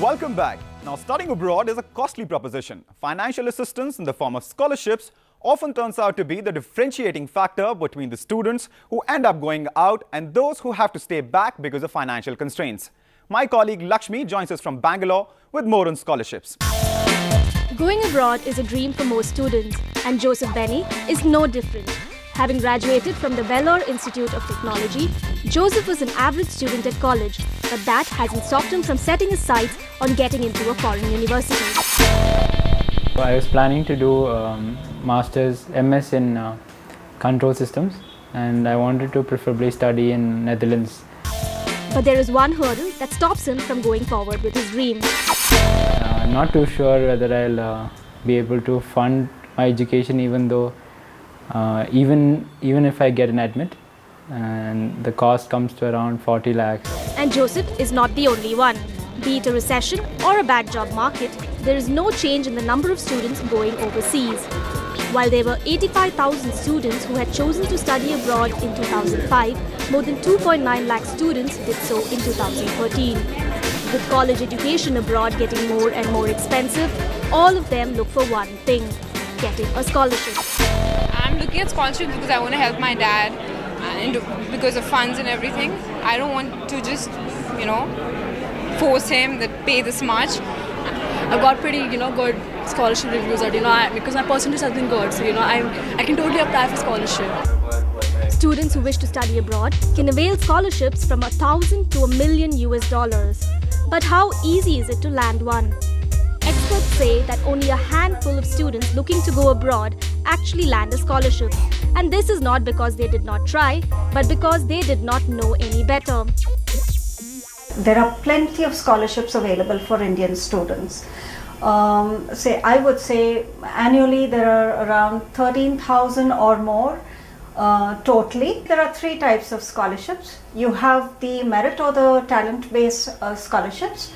Welcome back. Now, studying abroad is a costly proposition. Financial assistance in the form of scholarships often turns out to be the differentiating factor between the students who end up going out and those who have to stay back because of financial constraints. My colleague LAKSHMI joins us from Bangalore with more on scholarships. Going abroad is a dream for most students, and Joseph Benny is no different. Having graduated from the Vellore Institute of Technology, Joseph was an average student at college, but that hasn't stopped him from setting his sights on getting into a foreign university. I was planning to do Masters MS in Control Systems, and I wanted to preferably study in Netherlands. But there is one hurdle that stops him from going forward with his dream. I'm not too sure whether I'll be able to fund my education, even though even if I get an admit, and the cost comes to around 40 lakhs. And Joseph is not the only one. Be it a recession or a bad job market, there is no change in the number of students going overseas. While there were 85,000 students who had chosen to study abroad in 2005, more than 2.9 lakh students did so in 2013. With college education abroad getting more and more expensive, all of them look for one thing: getting a scholarship. I'm looking at scholarships because I want to help my dad and because of funds and everything. I don't want to just, force him that pay this much. I've got pretty, good scholarship reviews that, because my percentage has been good. So, I can totally apply for scholarship. Students who wish to study abroad can avail scholarships from $1,000 to $1 million US. But how easy is it to land one? Experts say that only a handful of students looking to go abroad actually land a scholarship. And this is not because they did not try, but because they did not know any better. There are plenty of scholarships available for Indian students. I would say annually there are around 13,000 or more totally. There are three types of scholarships. You have the merit or the talent-based scholarships.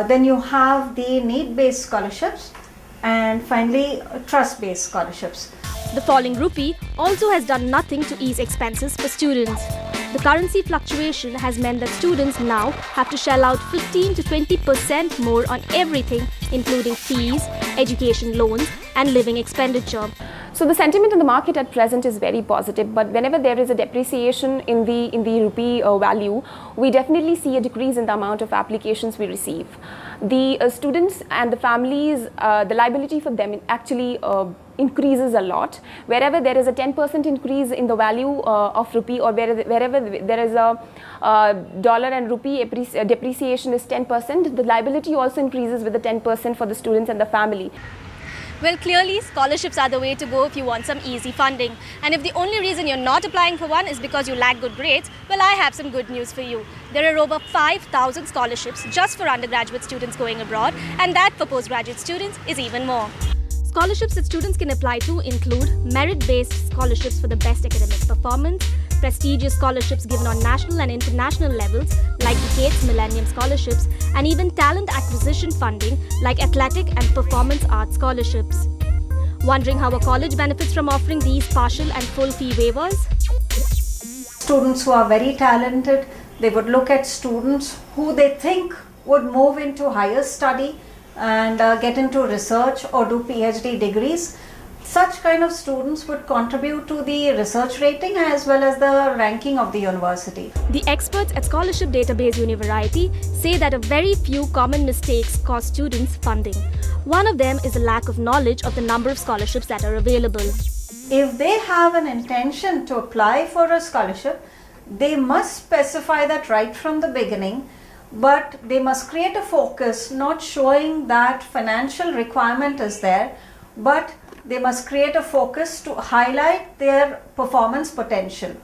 Then you have the need-based scholarships, and finally trust-based scholarships. The falling rupee also has done nothing to ease expenses for students. The currency fluctuation has meant that students now have to shell out 15 to 20% more on everything, including fees, education loans, and living expenditure. So the sentiment in the market at present is very positive, but whenever there is a depreciation in the rupee value, we definitely see a decrease in the amount of applications we receive. The students and the families, the liability for them actually increases a lot. Wherever there is a 10% increase in the value of rupee, or wherever there is a dollar and rupee depreciation is 10%, the liability also increases with the 10% for the students and the family. Well, clearly, scholarships are the way to go if you want some easy funding. And if the only reason you're not applying for one is because you lack good grades, well, I have some good news for you. There are over 5,000 scholarships just for undergraduate students going abroad, and that for postgraduate students is even more. Scholarships that students can apply to include merit-based scholarships for the best academic performance, prestigious scholarships given on national and international levels like the Gates Millennium Scholarships, and even talent acquisition funding like athletic and performance arts scholarships. Wondering how a college benefits from offering these partial and full fee waivers? Students who are very talented, they would look at students who they think would move into higher study and get into research or do PhD degrees. Such kind of students would contribute to the research rating as well as the ranking of the university. The experts at Scholarship Database Univariety say that a very few common mistakes cost students funding. One of them is a lack of knowledge of the number of scholarships that are available. If they have an intention to apply for a scholarship, they must specify that right from the beginning, but they must create a focus, not showing that financial requirement is there, but they must create a focus to highlight their performance potential.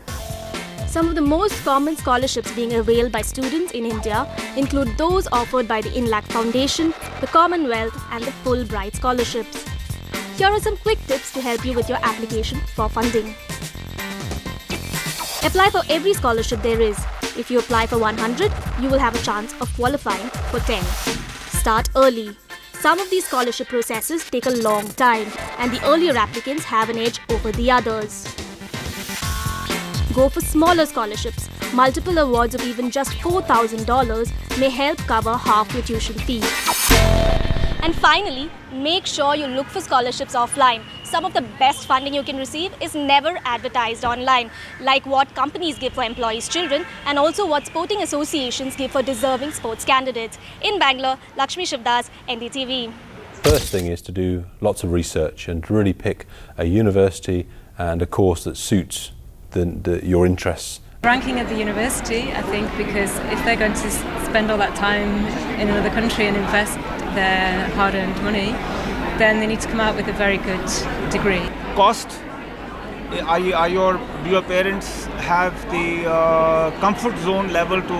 Some of the most common scholarships being availed by students in India include those offered by the INLAC Foundation, the Commonwealth, and the Fulbright scholarships. Here are some quick tips to help you with your application for funding. Apply for every scholarship there is. If you apply for 100, you will have a chance of qualifying for 10. Start early. Some of these scholarship processes take a long time, and the earlier applicants have an edge over the others. Go for smaller scholarships. Multiple awards of even just $4,000 may help cover half your tuition fee. And finally, make sure you look for scholarships offline. Some of the best funding you can receive is never advertised online, like what companies give for employees' children and also what sporting associations give for deserving sports candidates. In Bangalore, LAKSHMI, SHRIVASTAVA, NDTV. First thing is to do lots of research and to really pick a university and a course that suits your interests. Ranking at the university, I think, because if they're going to spend all that time in another country and invest their hard-earned money, then they need to come out with a very good degree. Cost, do your parents have the comfort zone level to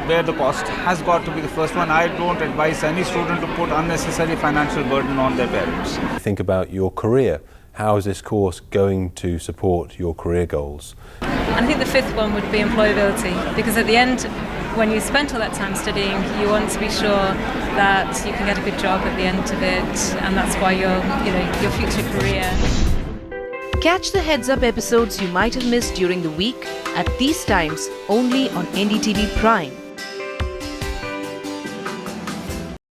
bear the cost? Has got to be the first one. I don't advise any student to put unnecessary financial burden on their parents. Think about your career. How is this course going to support your career goals? And I think the fifth one would be employability, because at the end, when you spent all that time studying, you want to be sure that you can get a good job at the end of it, and that's why your future career. Catch the heads-up episodes you might have missed during the week at these times only on NDTV Prime.